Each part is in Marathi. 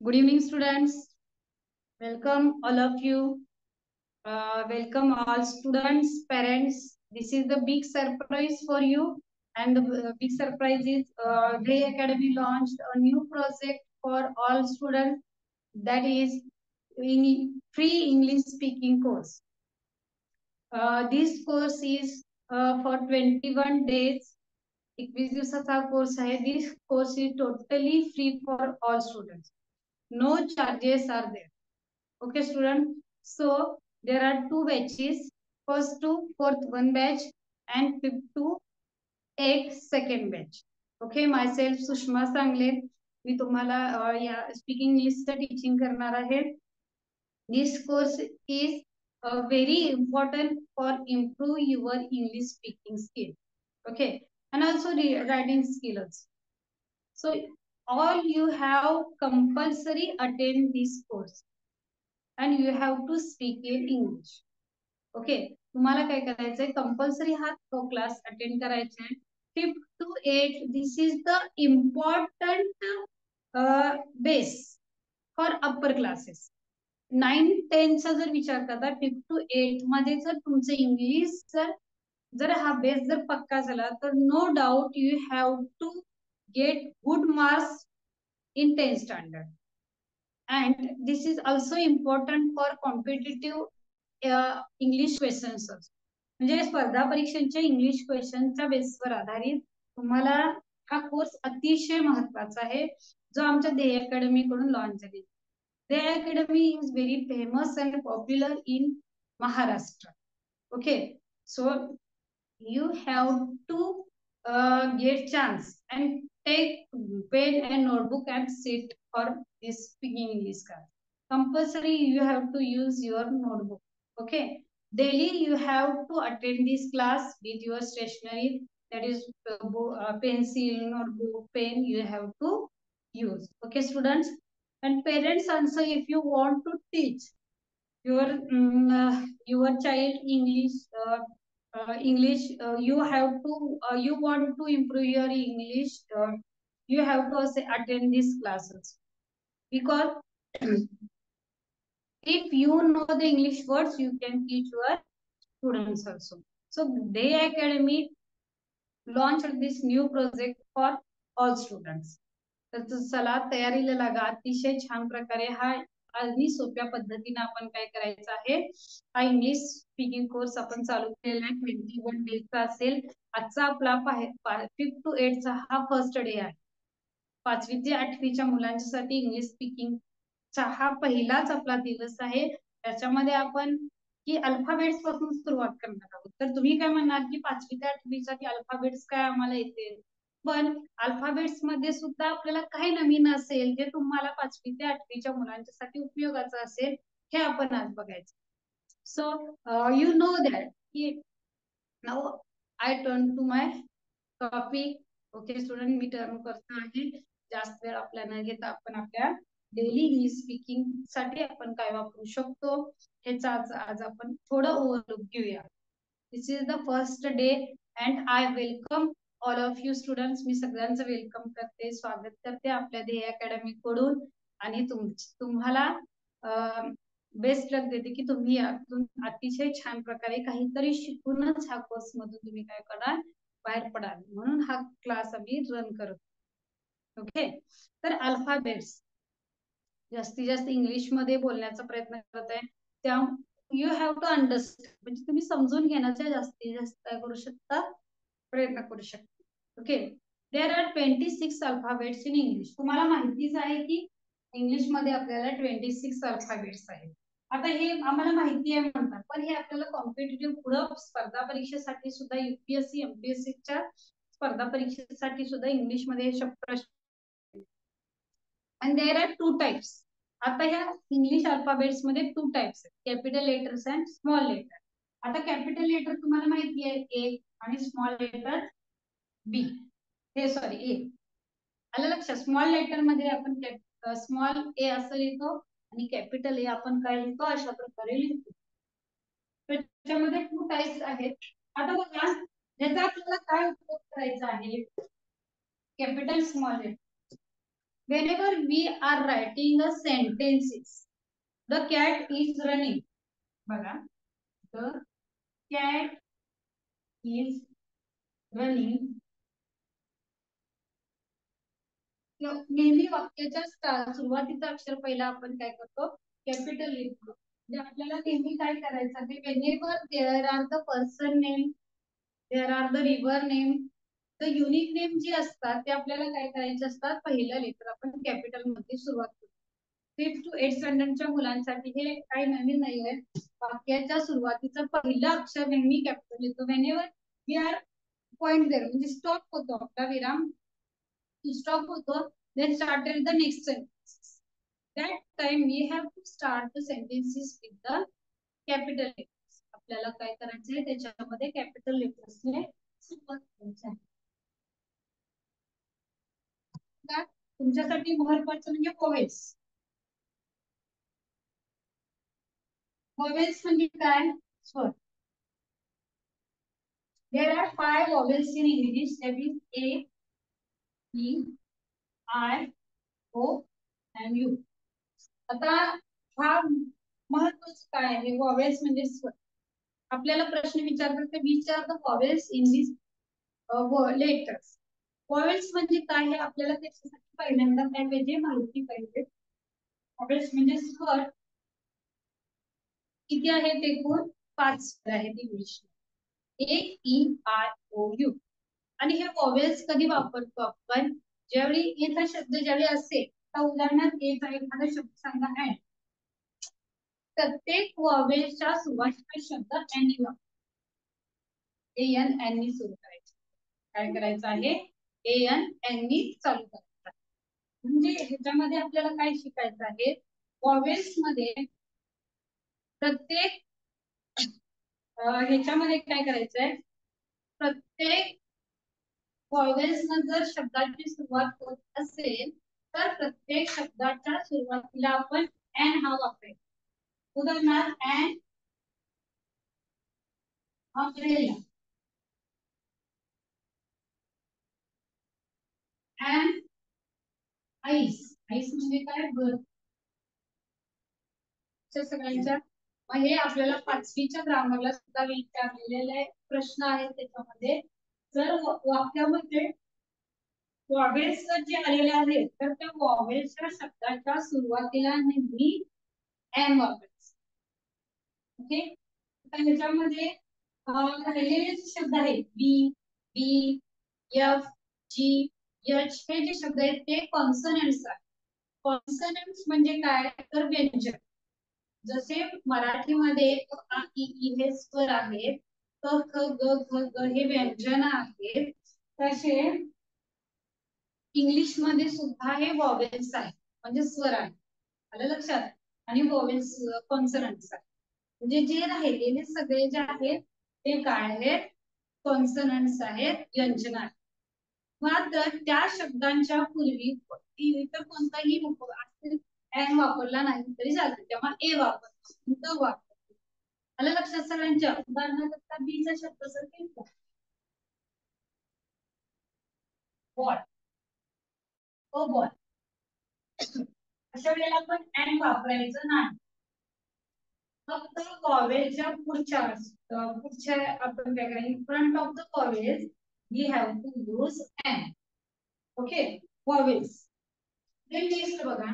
Good evening, students. Welcome all of you. Welcome all students, parents. This is the big surprise for you. And the big surprise is Day Academy launched a new project for all students, that is free English speaking course. This course is for 21 days. 21 दिवसाचा कोर्स आहे. This course is totally free for all students. No charges are there. Okay, student. So there are two batches. First to fourth one batch and fifth to eighth second batch. Okay, myself Sushma Sangle. मी तुम्हाला या स्पीकिंग इंग्लिशचं टीचिंग करणार आहे. This course is very important for improve your English speaking skill. Okay, and also the writing skills. So all you have compulsory attend this course and you have to speak in English. Okay, तुम्हाला काय करायचंय, कंपल्सरी हा तो क्लास अटेंड करायचा आहे. 5th to 8th, this is the important base for upper classes. 9th 10th चा जर विचार करता 5th to 8th मध्ये जर तुमचं इंग्लिश जर हा बेस जर पक्का झाला तर no doubt you have to get good marks in 10th standard. And this is also important for competitive English questions. म्हणजे स्पर्धा परीक्षांच्या इंग्लिश क्वेश्चनच्या बेसवर आधारित तुम्हाला हा कोर्स अतिशय महत्वाचा आहे, जो आमच्या ध्येय अकॅडमी कडून लॉन्च झाली. ध्येय academy is very famous and popular in Maharashtra. Okay, so you have to get chance and take pen and notebook and sit for this speaking English class. Compulsory you have to use your notebook. Okay, daily you have to attend this class with your stationery, that is pencil, notebook, pen you have to use. Okay, students and parents also, if you want to teach your child English, you have to you want to improve your English, you have to attend these classes, because if you know the English words you can teach your students also. So Day Academy launched this new project for all students. तर चला तयारीला लागा. अतिशय छान प्रकारे हा अगदी सोप्या पद्धतीने आपण काय करायचं आहे, हा इंग्लिश स्पीकिंग कोर्स आपण चालू केलेला आहे. 21 डेजचा असेल. आजचा आपला 5th to 8th चा हा फर्स्ट डे आहे. 5वी ते 8वीच्या मुलांसाठी इंग्लिश स्पीकिंग चा हा पहिलाच आपला दिवस आहे. त्याच्यामध्ये आपण की अल्फाबेट्स पासून सुरुवात करणार आहोत. तर तुम्ही काय म्हणणार की 5वी ते 8वीसाठी अल्फाबेट्स काय आम्हाला येते, पण अल्फाबेट्स मध्ये सुद्धा आपल्याला काही नवीन असेल जे तुम्हाला 5वी ते 8वीच्या मुलांसाठी उपयोगाचं असेल, हे आपण आज बघायचं. सो यू नो दॅट की now I turn to my topic. Okay student, मी टर्न करतो आहे. जास्त वेळ आपल्या न घेता आपण आपल्या डेली इंग्लिश स्पीकिंग साठी आपण काय वापरू शकतो हेच आज आपण थोडं ओव्हरलुक घेऊया. This is the first day and I welcome all of you students. मी सगळ्यांचं वेलकम करते, स्वागत करते आपल्या ध्येय अकॅडमी कडून आणि तुम्हाला बेस्ट लक देते की तुम्ही यातून अतिशय छान प्रकारे काहीतरी शिकूनच ह्या कोर्स मधून तुम्ही काय कराल, बाहेर पडाल. म्हणून हा क्लास आम्ही रन करतो. ओके, तर अल्फाबेट्स जास्तीत जास्त इंग्लिश मध्ये बोलण्याचा प्रयत्न करत आहे. त्या यू हॅव टू अंडरस्टँड, म्हणजे तुम्ही समजून घेण्याचा जास्तीत जास्त काय करू शकता, प्रयत्न करू शकता. Okay, there are 26 alphabets in English. तुम्हाला माहितीच आहे की इंग्लिश मध्ये आपल्याला 26 अल्फाबेट्स आहेत. आता हे आम्हाला माहिती आहे म्हणतात, पण हे आपल्याला कॉम्पिटिटिव्ह पुढे स्पर्धा परीक्षेसाठी सुद्धा UPSC MPSC च्या स्पर्धा परीक्षेसाठी सुद्धा इंग्लिश मध्ये प्रश्न. and there are two types. आता ह्या इंग्लिश अल्फाबेट्स मध्ये 2 टाइप्स आहेत, capital letters and small letter. आता कॅपिटल लेटर तुम्हाला माहिती आहे A आणि स्मॉल लेटर B, हे सॉरी A. आलं लक्षात? स्मॉल लेटर मध्ये आपण स्मॉल A असं लिहितो आणि कॅपिटल A आपण काय लिहितो, अशा प्रकारे लिहितो. त्याच्यामध्ये 2 टाइप्स आहेत. आता बघा याचा आपल्याला काय उपयोग करायचा आहे, capital small letter. whenever we are writing a sentences, the cat is running. बघा, the cat is running. नेहमी वाक्याच्या सुरुवातीचा अक्षर पहिला आपण काय करतो, कॅपिटल लिहितो. म्हणजे आपल्याला नेहमी काय करायचं आहे, whenever there are the person name, there are the river name, the unique name जे असतात ते आपल्याला काय करायचे असतात, पहिलं लेटर आपण कॅपिटल मध्ये सुरुवात करतो. 5th to 8th स्टँडर्डच्या मुलांसाठी हे काही नवीन नाहीये. वाक्याच्या सुरुवातीचं पहिलं अक्षर नेहमी कॅपिटल लिहितो. whenever we are point there म्हणजे स्टॉप होतो आपला विराम, stop होतो, then started the next sentence. That time we have to start the sentences with the capital letters. आपल्याला काय करायचंय, त्याच्यामध्ये कॅपिटल लेटर्सने सुरुवात करायची आहे. तुमच्यासाठी महत्वाचं म्हणजे व्हॉवेल्स. व्हॉवेल्स म्हणजे काय, स्वर. There are 5 vowels in English, that is A, E, I, O and U. आता हा महत्वाचं काय आहे, व्हॉवेल्स म्हणजे स्वर. आपल्याला प्रश्न विचारतात, which are the vowels in this letters. Vowels म्हणजे काय हे आपल्याला त्याच्यासाठी पहिल्यांदा काय पाहिजे, माहिती पाहिजे. व्हॉवेल्स म्हणजे स्वर. किती आहेत एकूण, 5 स्वर आहेत English. A, E, I, O, U. आणि हे व्हॉवेल्स कधी वापरतो आपण, ज्यावेळी एखादा शब्द ज्यावेळी असेल, तर उदाहरणार्थ एखादा शब्द सांगा ऍड, प्रत्येक व्हॉवेलच्या सुरुवातीचा शब्द एन वापरतो. एन नी सुरू करायचं. काय करायचं आहे, एन नी चालू करायचं. म्हणजे ह्याच्यामध्ये आपल्याला काय शिकायचं आहे, व्हॉवेल्स मध्ये प्रत्येक ह्याच्यामध्ये काय करायचंय, प्रत्येक व्हॉवेल्स जर शब्दाची सुरुवात होत असेल तर प्रत्येक शब्दाच्या सुरुवातीला आपण एन हा वापरायचा. उदाहरणार्थ an umbrella, an ice. Ice म्हणजे काय, बर्फ. सगळ्यांच्या हे आपल्याला 5वीच्या ग्रामरला सुद्धा विचारलेले प्रश्न आहेत. त्याच्यामध्ये जर वाक्यामध्ये व्हॉवेल्स जे आलेले आहेत तर त्या व्हॉवेल्सच्या शब्दाच्या सुरुवातीला नेहमी एन वापरायचं. ओके, त्याच्यामध्ये राहिलेले शब्द आहेत बी, बी, एफ, जी, एच, हे जे शब्द आहेत ते कॉन्सनंट्स आहेत. कॉन्सनंट्स म्हणजे काय, तर व्यंजन. जसे मराठीमध्ये आ, इ, ई हे स्वर आहेत, क, ख, ग, घ, ग हे व्यंजन आहेत, तसे इंग्लिश मध्ये सुद्धा हे व्हॉवेल्स आहेत, म्हणजे स्वर आहे. आलं लक्षात. आणि व्हॉवेल्स कॉन्सनंट्स आहेत. म्हणजे जे राहिलेले सगळे जे आहेत ते काय आहेत, कॉन्सनंट्स आहेत, व्यंजन आहेत. मात्र त्या शब्दांच्या पूर्वी इतर कोणताही एन वापरला नाही तरी चालते, तेव्हा ए वापरतो. आलं लक्षात सगळ्यांच्या. उदाहरणार्थ बीचा शब्द जर घेतला, बॉल, ओ बॉल, अशा वेळेला आपण एन वापरायचं नाही. फक्त व्हॉवेलच्या पुढच्या आपण काय करायचं, front of the vowel we have to use N. Okay, vowels. Next बघा,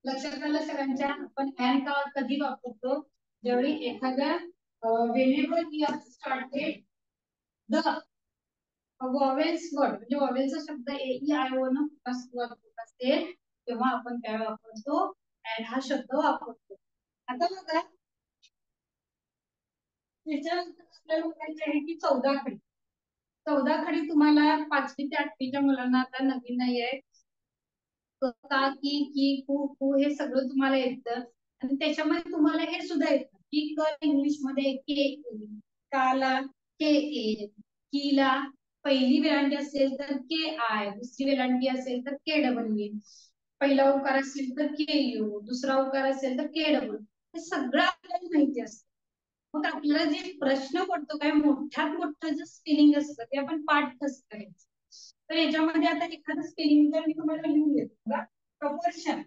लक्षात आलं सगळ्यांच्या, आपण एन का कधी वापरतो, ज्यावेळी एखाद्या whenever we have started the vowels word, म्हणजे व्हॉवेलचा शब्द ए, ई, आय, ओ न सुरुवात होत असेल तेव्हा आपण काय वापरतो, एन हा शब्द वापरतो. आता बघा, त्याच्यानंतर आपल्याला बघायचं आहे की 14 खडी. 14 खडी तुम्हाला 5वी ते 8वीच्या मुलांना आता नवीन नाही आहे. का, की, कु, हे सगळं तुम्हाला येतं. आणि त्याच्यामध्ये तुम्हाला हे सुद्धा येतं की क इंग्लिश मध्ये के, काला के ए, कीला पहिली वेलांटी असेल तर के आय, दुसरी वेलांटी असेल तर के डबल ए, पहिला उकार असेल तर के यू, दुसरा उकार असेल तर के डबल. हे सगळं आपल्याला माहिती असतं. मग आपल्याला जे प्रश्न पडतो काय, मोठ्यात मोठं जे स्पेलिंग असतं ते आपण पाठ कसं करायचं. तर याच्यामध्ये आता एखादं स्पेलिंग तर मी तुम्हाला लिहून देतो बघा. प्रपोर्शन,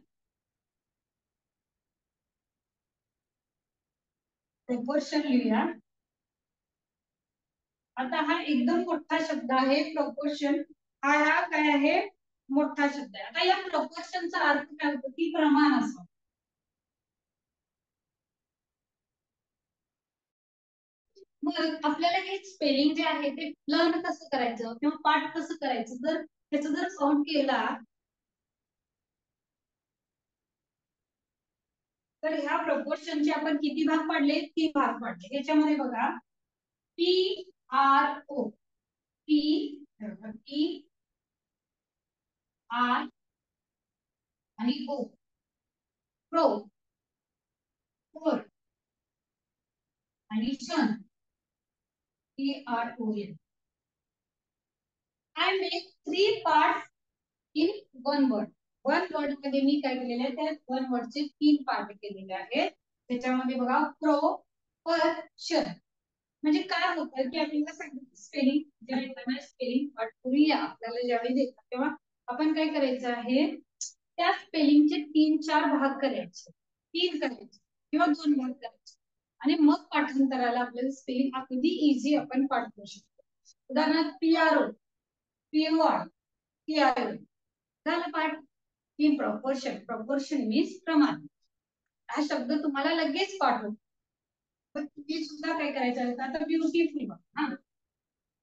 प्रपोर्शन लिहूया. आता हा एकदम मोठा शब्द आहे प्रपोर्शन. हा काय आहे, मोठा शब्द आहे. आता या प्रपोर्शनचा अर्थ काय होतो की प्रमाण असतो. मग आपल्याला हे स्पेलिंग जे आहे ते लर्न कसं करायचं किंवा पाठ कसं करायचं, जर त्याचा जर काउंट केला तर ह्या प्रपोर्शनचे आपण किती भाग पाडले, 3 भाग पाडले. ह्याच्यामध्ये बघा, PRO, PR आणि O, प्रो, फोर आणि शन, PRON. I make 3 parts in one word. One word मध्ये मी काय केलेले आहे, त्या वन वर्डचे 3 पार्ट केलेले आहेत. त्याच्यामध्ये बघा प्रपोर्शन म्हणजे काय होतं की आपल्याला सांगितलं स्पेलिंग, ज्यावेळी स्पेलिंग पाठ करूया आपल्याला ज्यावेळी देतात तेव्हा आपण काय करायचं आहे, त्या स्पेलिंगचे 3-4 भाग करायचे, 3 करायचे किंवा 2 भाग करायचे आणि मग पाठांतराला आपल्याला स्पेलिंग अगदी इझी आपण पाठ करू शकतो. उदाहरणार्थ PRO, POR, PRO झालं पाठ. की प्रपोर्शन, प्रपोर्शन मीन्स प्रमाण. हा शब्द तुम्हाला लगेच पाठ होतो. पण तुम्ही सुद्धा काय करायचं आहे, आता ब्युटिफुल हा,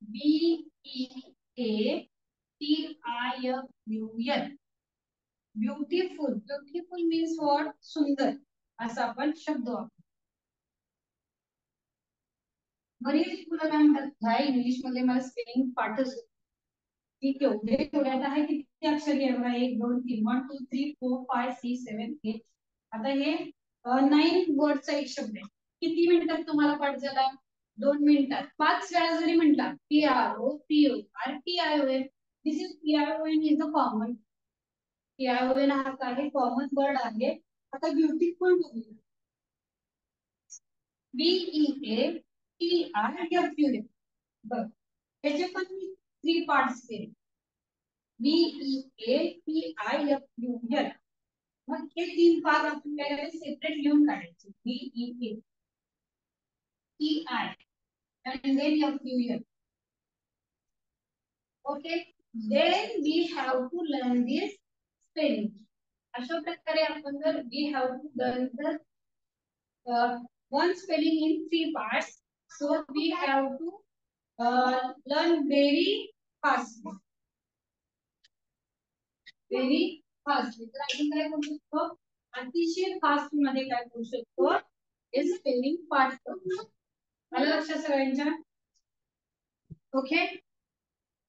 BEATIFUL, beautiful. Beautiful means what, सुंदर असा आपण शब्द वापरतो. बरीच मुलं काय म्हणतात, इंग्लिश मध्ये मला स्पेलिंग पाठच ठीक आहे. थोड्यात आहे किती अक्षर आहे बघा, 1 2 3 1 2 3 4 5 6 7 8. आता हे 9 वर्डचा एक शब्द आहे. किती मिनिटात तुम्हाला पाठ झाला, 2 मिनिटात. 5 वेळा जरी म्हटला PRO POR PION, this is PION is the common. PION हा काय कॉमन वर्ड आहे. आता ब्युटिफुल बघूया, BEATIFUL. बघ त्याचे पण मी 3 पार्ट्स केले, BEATIFUL. मग हे 3 भाग आपण काय सेपरेट लिहून काढायचे, BEATI and then FUL. Okay, then we have to learn this spelling. अशा प्रकारे आपण जर we have to learn the one spelling in 3 parts, so we have to learn very fast, very fast. तर आपण काय करू शकतो, अतिशय फास्ट मध्ये काय करू शकतो, हे स्पेलिंग पाठ करू. आलं लक्षात सगळ्यांच्या? ओके,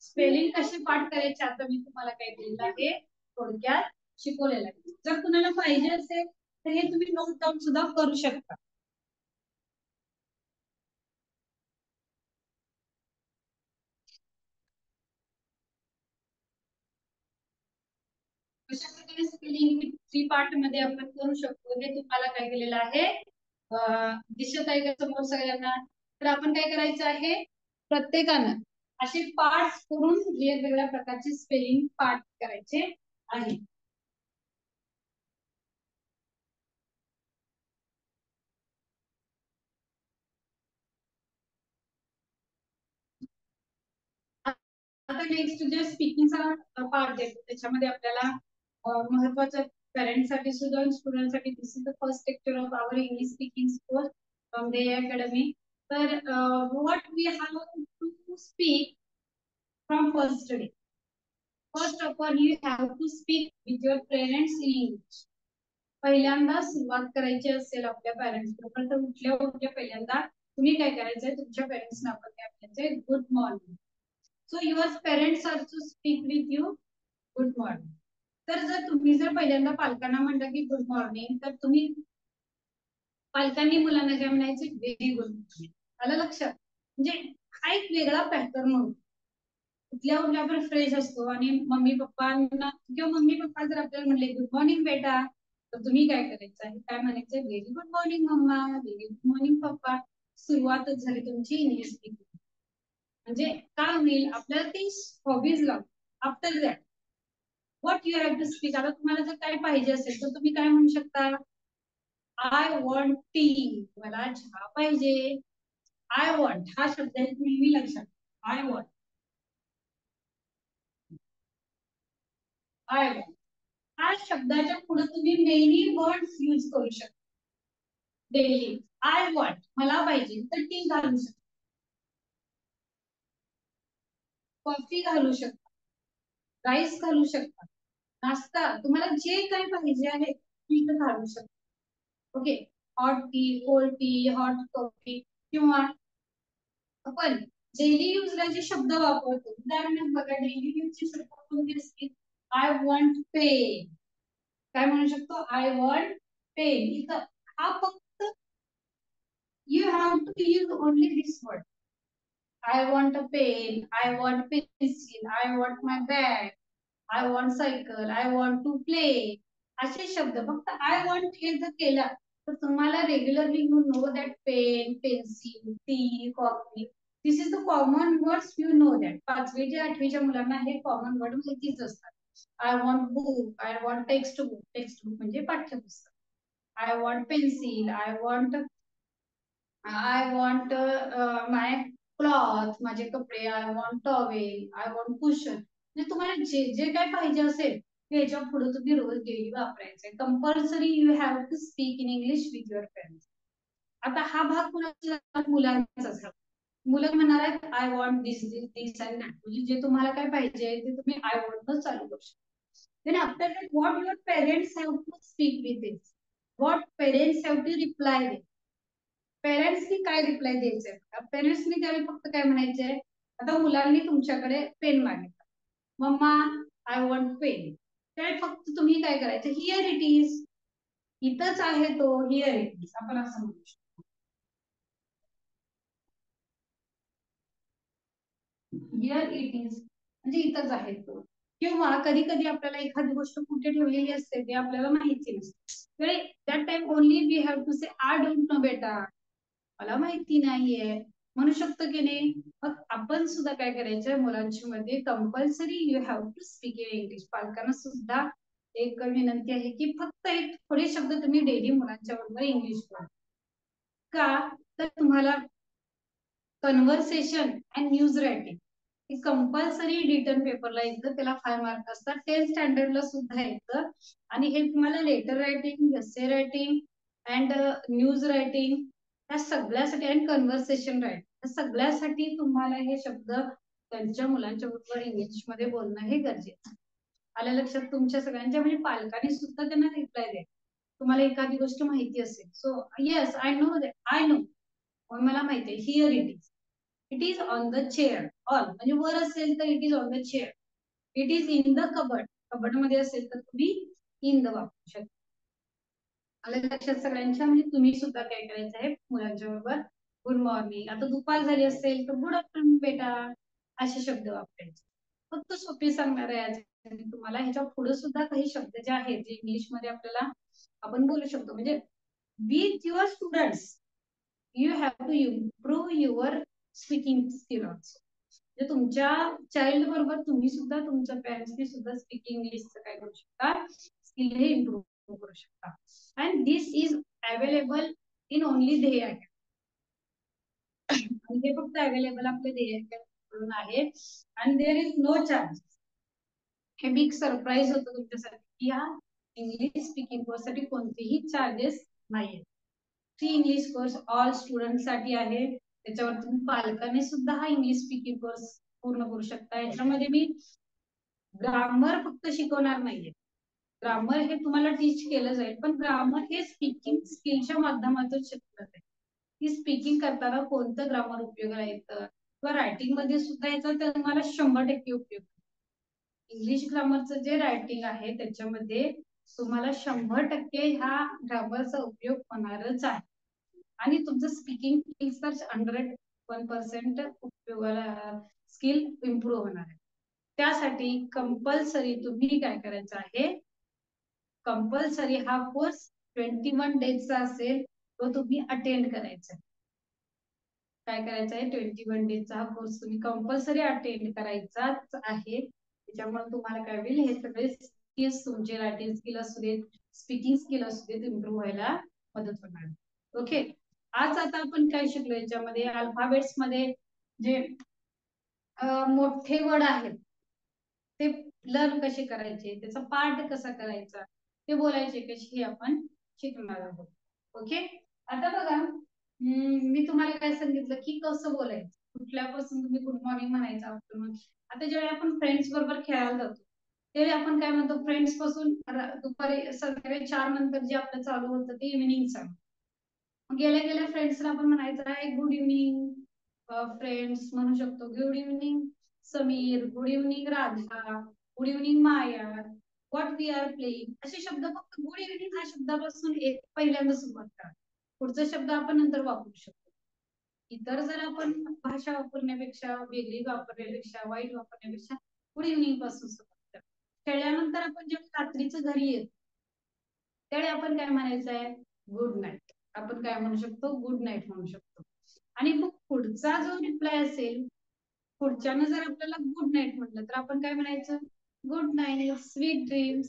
स्पेलिंग कसे पाठ करायचे आता मी तुम्हाला काय दिलेलं आहे, थोडक्यात शिकवलेलं आहे. जर तुम्हाला पाहिजे असेल तर हे तुम्ही नोट डाऊन सुद्धा करू शकता. अशा प्रकारे स्पेलिंग 3 पार्ट मध्ये आपण करू शकतो. हे तुम्हाला काय केलेलं आहे, दिसत आहे का समोर सगळ्यांना? तर आपण काय करायचं आहे, प्रत्येकानं असे पार्ट करून वेगवेगळ्या प्रकारचे स्पेलिंग पाठ करायचे आहे. आता नेक्स्ट जे स्पीकिंगचा पार्ट आहे त्याच्यामध्ये आपल्याला महत्वाचं पेरेंट्ससाठी सुद्धा स्टुडंटसाठी this is the first lecture of our English speaking course from the academy. तर what we have to speak from first day. First of all you have to speak with your parents in English. पहिल्यांदा सुरुवात करायची असेल आपल्या पेरेंट्स बरोबर तर उठल्या पहिल्यांदा तुम्ही काय करायचंय, तुमच्या पेरेंट्सना आपण काय म्हणायचंय, good morning. So your parents are to speak with you good morning. तर जर तुम्ही जर पहिल्यांदा पालकांना म्हटलं की गुड मॉर्निंग, तर तुम्ही पालकांनी मुलांना काय म्हणायचे, व्हेरी गुड मॉर्निंग. आलं लक्षात? म्हणजे हा एक वेगळा पॅटर्न होतो. उठल्या आपण फ्रेश असतो आणि मम्मी पप्पांना किंवा मम्मी पप्पा जर आपल्याला म्हणले गुड मॉर्निंग बेटा, तर तुम्ही काय करायचं आहे, काय म्हणायचं, very good morning mama, very good morning papa. सुरुवातच झाली तुमची इंग्लिश स्पीकिंग. म्हणजे काय होईल, आपल्याला ती हॉबीज लागते. After that what you have to speak. आता तुम्हाला जर काय पाहिजे असेल तर तुम्ही काय म्हणू शकता, आय वॉन्ट टी, मला चहा पाहिजे. आय वॉन्ट हा शब्द नेहमी लक्षात, आय वॉन्ट, आय वॉन्ट हा शब्दाच्या पुढे तुम्ही मेनी वर्ड्स यूज करू शकता डेली. आय वॉन्ट मला पाहिजे तर टी घालू शकता, कॉफी घालू शकता, राईस घालू शकता, नाश्ता तुम्हाला जे काही पाहिजे आहे टी घालू शकता. Okay, hot T, cold T, hot coffee, किंवा आपण डेली यूजला जे शब्द वापरतो, उदाहरणार्थ बघा डेली यूजचे शब्द कोणते असतील, आय वॉन्ट पेन, काय म्हणू शकतो, आय वॉन्ट पेन. इथं हा फक्त you have to use only this word, I want a pen, I want pencil, I want my bag, I want cycle, I want to play, असे शब्द फक्त आय वॉन्ट हे जर केला तर तुम्हाला regularly you know that pen, pencil, tea, coffee, this is the common words, you know that. 5वी ते 8वीच्या मुलांना हे कॉमन वर्ड माहितीच असतात. I want book, I want text book, text book म्हणजे पाठ्यपुस्तक, I want pencil, I want my cloth, माझे कपडे, I want towel, I want cushion. म्हणजे तुम्हाला जे जे काय पाहिजे असेल याच्या पुढे तुम्ही रोज डेली वापरायचंय. Compulsory you have to speak in English with your parents. आता हा भाग कुणाचा, मुलांचा. मुलं म्हणणार आहेत I want this this this and that, म्हणजे जे तुम्हाला काय पाहिजे ते तुम्ही आय वॉन्ट चालू करू शकता. Then after that, what your parents have to speak with it, what parents have to reply with. पेरेंट्सनी काय रिप्लाय द्यायचंय, पेरेंट्सनी त्यावेळी फक्त काय म्हणायचंय, आता मुलांनी तुमच्याकडे पेन मागितला, मम्मा आय वॉन्ट पेन, त्यावेळी फक्त तुम्ही काय करायचं, हिअर इट इज, इथंच आहे तो, हिअर इट इज आपण असं म्हणू शकतो, हिअर इट इज म्हणजे इथंच आहे तो. किंवा कधी कधी आपल्याला एखादी गोष्ट कुठे ठेवलेली असते ते आपल्याला माहिती नसते, that time only we have to say I don't know बेटा, मला माहिती नाहीये, म्हणू शकतो की नाही. मग आपण सुद्धा काय करायचं, मुलांची मध्ये compulsory you have to speak in English. पालकांना सुद्धा एक विनंती आहे की फक्त एक थोडे शब्द तुम्ही डेली मुलांच्या बरोबर इंग्लिश बोला. का तर तुम्हाला कन्व्हर्सेशन अँड न्यूज रायटिंग हे कंपल्सरी रिटर्न पेपरला येतं, त्याला 5 मार्क असतात, 10th स्टँडर्डला सुद्धा येतं. आणि हे तुम्हाला letter writing, essay writing and news writing या सगळ्यासाठी, आणि कन्व्हर्सेशन रायटिंग या सगळ्यासाठी तुम्हाला हे शब्द त्यांच्या मुलांच्या बरोबर इंग्लिश मध्ये बोलणं हे गरजेचं. आलं लक्षात तुमच्या सगळ्यांच्या, म्हणजे पालकांनी सुद्धा त्यांना रिप्लाय द्या. तुम्हाला एखादी गोष्ट माहिती असेल, so yes I know that, I know, मला माहिती आहे, here it is, it is on the chair, on म्हणजे वर असेल तर it is on the chair, it is in the cupboard, cupboard मध्ये असेल तर तुम्ही इन द वापरू शकता. आलं लक्षात सगळ्यांच्या, म्हणजे तुम्ही सुद्धा काय करायचं आहे मुलांच्या बरोबर गुड मॉर्निंग, आता दुपार झाली असेल तर गुड आफ्टरनून बेटा, असे शब्द वापरायचे. फक्त सोपी सांगणार आहे तुम्हाला, ह्याच्या पुढे सुद्धा काही शब्द जे आहेत जे इंग्लिश मध्ये आपल्याला आपण बोलू शकतो. म्हणजे with your students you have to improve your speaking skill also. म्हणजे तुमच्या चाइल्ड बरोबर तुम्ही सुद्धा तुमच्या पॅरेंट्सनी सुद्धा स्पीकिंग इंग्लिशचं काय करू शकता, स्किल हे इम्प्रूव्ह करू शकता. And this is available in only ध्येय अकॅडमी, आणि ते फक्त अवेलेबल आपल्या ध्येय अकॅडमी आहे. आणि देअर इज नो चार्ज. हे बिग सरप्राईज होतं तुमच्यासाठी की या इंग्लिश स्पीकिंग कोर्स साठी कोणतेही चार्जेस नाहीये. Free English course all student साठी आहे, त्याच्यावर तुम्ही पालकांनी सुद्धा हा इंग्लिश स्पीकिंग कोर्स पूर्ण करू शकता. याच्यामध्ये मी ग्रामर फक्त शिकवणार नाहीये, ग्रामर हे तुम्हाला टीच केलं जाईल, पण ग्रामर हे स्पीकिंग स्किलच्या माध्यमातून शिकलं जाईल. की स्पीकिंग करताना कोणतं ग्रामर उपयोगाला येतं, किंवा रायटिंग मध्ये सुद्धा याचा तुम्हाला 100% उपयोग. इंग्लिश ग्रामरचं जे रायटिंग आहे त्याच्यामध्ये तुम्हाला 100% ह्या ग्रामरचा उपयोग होणारच आहे. आणि तुमचं स्पीकिंग स्किल्स तर 101% उपयोगाला स्किल इम्प्रूव्ह होणार आहे. त्यासाठी कंपल्सरी तुम्ही काय करायचं आहे, कंपल्सरी हा कोर्स 21 डेजचा असेल, तो तुम्ही अटेंड करायचा. काय करायचं आहे, 21 डेजचा हा कोर्स तुम्ही कंपल्सरी अटेंड करायचाच आहे. त्याच्यामुळे तुम्हाला काय होईल, हे सगळे स्किल्स तुमचे रायटिंग स्किल असू देत, स्पीकिंग स्किल असू देत, इम्प्रूव्ह व्हायला मदत होणार. ओके, आज आता आपण काय शिकलो याच्यामध्ये, अल्फाबेट्स मध्ये जे मोठे वर्ड आहेत ते लर्न कसे करायचे, त्याचा पार्ट कसा करायचा, ते बोलायचे कसे, हे आपण शिकणार आहोत. ओके, आता बघा, मी तुम्हाला काय सांगितलं की कसं बोलायचं, कुठल्यापासून तुम्ही गुड मॉर्निंग म्हणायचं, आफ्टरनून. आता ज्यावेळी आपण फ्रेंड्स बरोबर खेळायला जातो त्यावेळी आपण काय म्हणतो, फ्रेंड्स पासून दुपारी संध्याकाळी 4 नंतर जे आपलं चालू होतं ते इव्हिनिंग चालू. मग गेल्या गेल्या फ्रेंड्सला आपण म्हणायचं आहे गुड इव्हनिंग फ्रेंड्स म्हणू शकतो, good evening Sameer, good evening Radha, good evening Maya, what we are playing, असे शब्द फक्त गुड इव्हनिंग हा शब्दापासून एक पहिल्यांदा सुरुवात करा. पुढचा शब्द आपण नंतर वापरू शकतो. इतर जर आपण भाषा वापरण्यापेक्षा, वेगळी वापरण्यापेक्षा, वाईट वापरण्यापेक्षा गुड इव्हनिंग पासून सुरुवात करा. खेळल्यानंतर आपण जेव्हा रात्रीचं घरी येतो त्यावेळी आपण काय म्हणायचं आहे, गुड नाईट. आपण काय म्हणू शकतो, गुड नाईट म्हणू शकतो. आणि मग पुढचा जो रिप्लाय असेल, पुढच्यानं जर आपल्याला गुड नाईट म्हटलं तर आपण काय म्हणायचं, गुड नाईट स्वीट ड्रीम्स,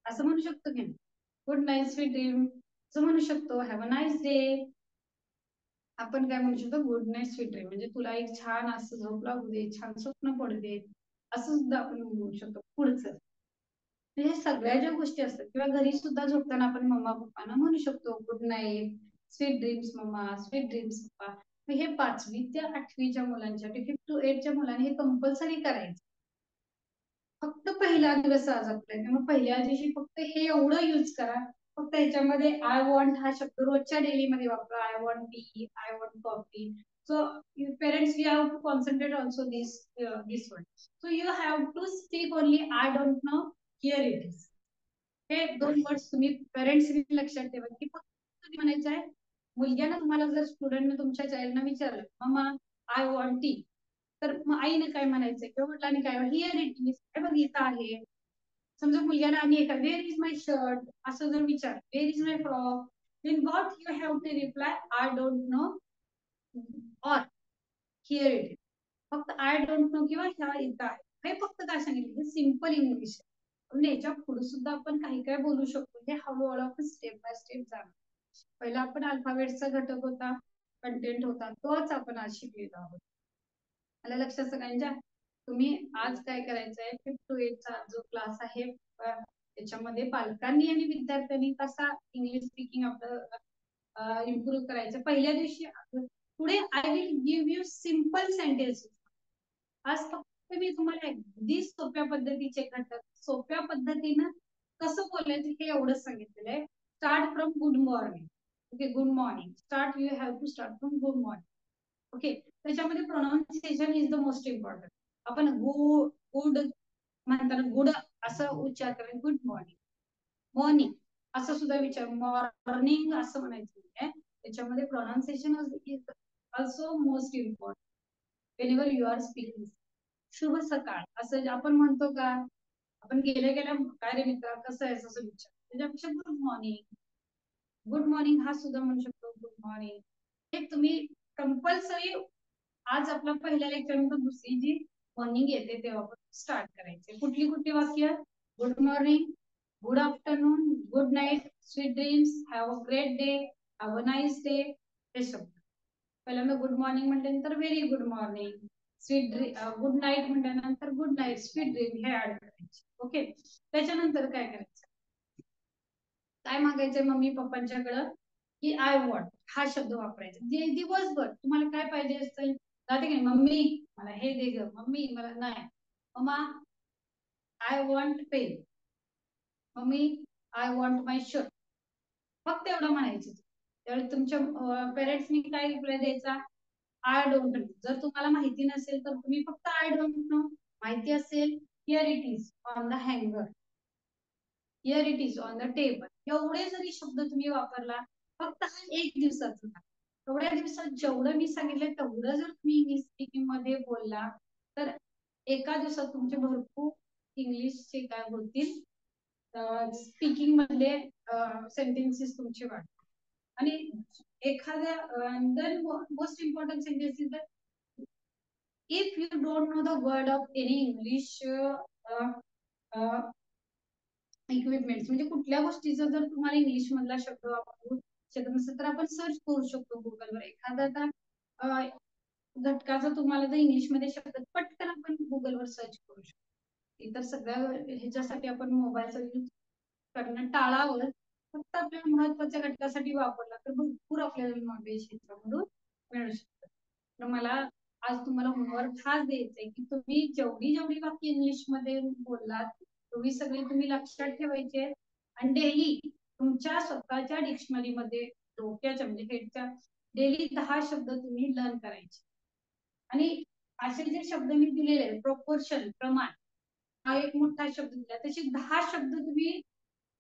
असं म्हणू शकतो की, गुड नाईट स्वीट ड्रीम असं म्हणू शकतो, हॅव अ नाईस डे. आपण काय म्हणू शकतो, गुड नाईट स्वीट ड्रीम, म्हणजे तुला एक छान असं झोप लागू दे, छान स्वप्न पडू दे, असं सुद्धा आपण म्हणू शकतो पुढचं. म्हणजे सगळ्या ज्या गोष्टी असतात, किंवा घरी सुद्धा झोपताना आपण मम्मा पप्पांना म्हणू शकतो, good night, sweet dreams mama, sweet dreams papa. हे 5वी ते 8वीच्या मुलांसाठी, 5th to 8च्या मुलांनी हे कंपल्सरी करायचं. फक्त पहिला दिवस आज आपल्या, मग पहिल्या दिवशी फक्त हे एवढं युज करा. फक्त ह्याच्यामध्ये आय वॉन्ट हा शब्द रोजच्या डेली मध्ये वापरा. I want tea, I want coffee. So parents, we have to concentrate also this one. So you have to speak only I don't know, here it is. हे 2 वर्ड्स तुम्ही पेरेंट्स लक्षात ठेवा, की फक्त तुम्ही म्हणायचं आहे. मुलग्यानं तुम्हाला जर स्टुडंटने तुमच्या चाइल्डनं विचारलं मम्मा आय वॉन्ट टी, तर मग आईने काय म्हणायचं किंवा वडिलांनी काय, हिअर इट इज, हे बघ इथं आहे. समजा मुलग्याला आणि एका वेअर इज माय शर्ट असं जर विचार, where is my frock, then what you have to reply, I don't know or here it is. फक्त आय डोंट नो किंवा ह्या इथं आहे, हे फक्त काय सांगितलं, हे सिम्पल इंग्लिश आहे. पण याच्या पुढे सुद्धा आपण काही काय बोलू शकतो, हे हळूहळू आपण स्टेप बाय स्टेप जाणार. पहिला आपण अल्फाबेटचा घटक होता, कंटेंट होता, तोच आपण आज शिकलेलो आहोत. मला लक्षात सगळ्यांच्या, तुम्ही आज काय करायचं आहे, 5th to 8 चा जो क्लास आहे त्याच्यामध्ये पालकांनी आणि विद्यार्थ्यांनी कसा इंग्लिश स्पीकिंग आपलं इम्प्रूव्ह करायचं. पहिल्या दिवशी पुढे I will give you simple sentence. आज फक्त मी तुम्हाला अगदी सोप्या पद्धतीचे घटक, सोप्या पद्धतीनं कसं बोलायचं हे एवढंच सांगितलेलं आहे. Start from good morning. Okay, good morning start, you have to start from good morning. Okay, त्याच्यामध्ये pronunciation is the most important. आपण गुड म्हणताना गुड असं उच्चार करायचं, गुड मॉर्निंग, मॉर्निंग असं सुद्धा विचार, मॉर्निंग असं म्हणायचं नाही. त्याच्यामध्ये pronunciation is also most important whenever you are speaking. शुभ सकाळ असं आपण म्हणतो का, आपण गेल्या गेल्या काय रे मित्रा कसं आहे असं विचार, त्याच्यापेक्षा गुड मॉर्निंग, गुड मॉर्निंग हा सुद्धा म्हणू शकतो, गुड मॉर्निंग. हे तुम्ही कंपल्सरी आज आपला पहिल्या लेक्चर नंतर दुसरी जी मॉर्निंग येते तेव्हा स्टार्ट करायचे. कुठली कुठली वाक्य, good morning, good afternoon, good night, sweet dreams, have a great day, have a nice day, हे शब्द. पहिल्यांदा गुड मॉर्निंग म्हटल्यानंतर very good morning, sweet dream good night म्हटल्यानंतर गुड नाईट, स्वीट ड्रीम हे ऍड करायचे. ओके, त्याच्यानंतर काय करायचं, काय मागायचंय मम्मी पप्पांच्याकडं, की आय वॉन्ट हा शब्द वापरायचा. दिवसभर तुम्हाला काय पाहिजे असेल, जाते की नाही, मम्मी मला हे दे ग, मम्मी मला नाही, mama I want pen, mummy I want my shirt, फक्त एवढं म्हणायचं. त्यावेळी तुमच्या पेरेंट्सनी काय रिप्लाय द्यायचा, आय डोंट नो. जर तुम्हाला माहिती नसेल तर तुम्ही फक्त आय डोंट नो, माहिती असेल here it is on the हँगर, here it is on the table, एवढे जरी शब्द तुम्ही वापरला, फक्त हा 1 दिवसाचा, एवढ्या दिवसात जेवढं मी सांगितलं तेवढं जर तुम्ही इंग्लिश स्पीकिंग मध्ये बोलला तर एका दिवसात तुमचे भरपूर इंग्लिशचे काय होतील, स्पीकिंग मधले सेंटेन्सेस तुमचे वाढतील. आणि एखाद्या most important sentence is if you don't know the word of any English equipments, म्हणजे कुठल्या गोष्टीचा जर तुम्हाला इंग्लिश मधला शब्द वापरू शकत नसेल तर आपण सर्च करू शकतो गुगलवर. एखादा आता घटकाचा तुम्हाला जर इंग्लिश मध्ये शब्द पटकन आपण गुगलवर सर्च करू शकतो. इतर सगळ्या ह्याच्यासाठी आपण मोबाईलचा यूज करणं टाळावं. फक्त आपल्या महत्वाच्या घटकासाठी वापरला तर भरपूर आपल्याला नॉलेज ह्याच्यामधून मिळू शकतं. तर मला आज तुम्हाला होमवर्क हाच द्यायचा आहे की तुम्ही जेवढी जेवढी वाक्य इंग्लिश मध्ये बोललात तुम्ही सगळे तुम्ही लक्षात ठेवायचे आणि डेली तुमच्या स्वतःच्या डिक्शनरी मध्ये डोक्याच्या म्हणजे हेडच्या डेली 10 शब्द तुम्ही लर्न करायचे. आणि असे जे शब्द मी दिलेले आहेत प्रोपोर्शन प्रमाण हा एक मोठा शब्द दिला, तसे 10 शब्द तुम्ही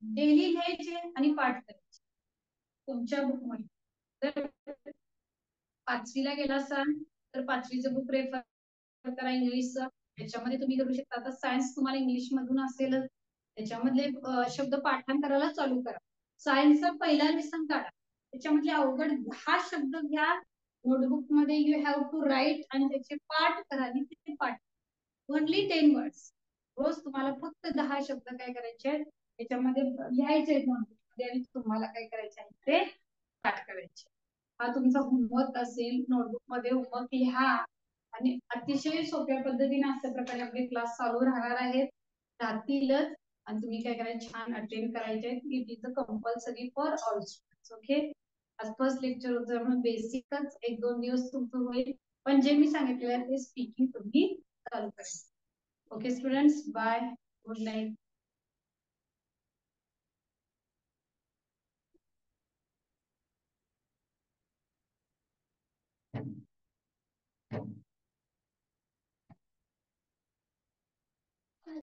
डेली लिहायचे आणि पाठ करायचे तुमच्या बुक मध्ये. जर 5वीला गेला असाल तर 5वीचं बुक रेफर करा इंग्लिशचं, त्याच्यामध्ये तुम्ही करू शकता. आता सायन्स तुम्हाला इंग्लिश मधून असेलच, त्याच्यामधले शब्द पाठांतराला चालू करा. सायन्सचा पहिला लेसन काढा, त्याच्यामधले अवघड 10 शब्द घ्या नोटबुक मध्ये, यू हॅव टू राईट आणि त्याचे पाठ करा आणि ते पाठ ओनली 10 वर्ड्स. रोज तुम्हाला फक्त 10 शब्द काय करायचे त्याच्यामध्ये लिहायचे नोटबुक मध्ये आणि तुम्हाला काय करायचे आहे ते पाठ करायचे. हा तुमचा होमवर्क असेल. नोटबुक मध्ये होमवर्क लिहा आणि अतिशय सोप्या पद्धतीने अशा प्रकारे आपले क्लास चालू राहणार आहेत, राहतीलच. आणि तुम्ही काय करायचं छान अटेंड करायचे. It is a compulsory for all students. Okay, आज फर्स्ट लेक्चर होतं त्यामुळे बेसिकच 1-2 दिवस तुमचं होईल, पण जे मी सांगितलेलं आहे ते स्पीकिंग तुम्ही चालू करा. Okay students, bye, good night.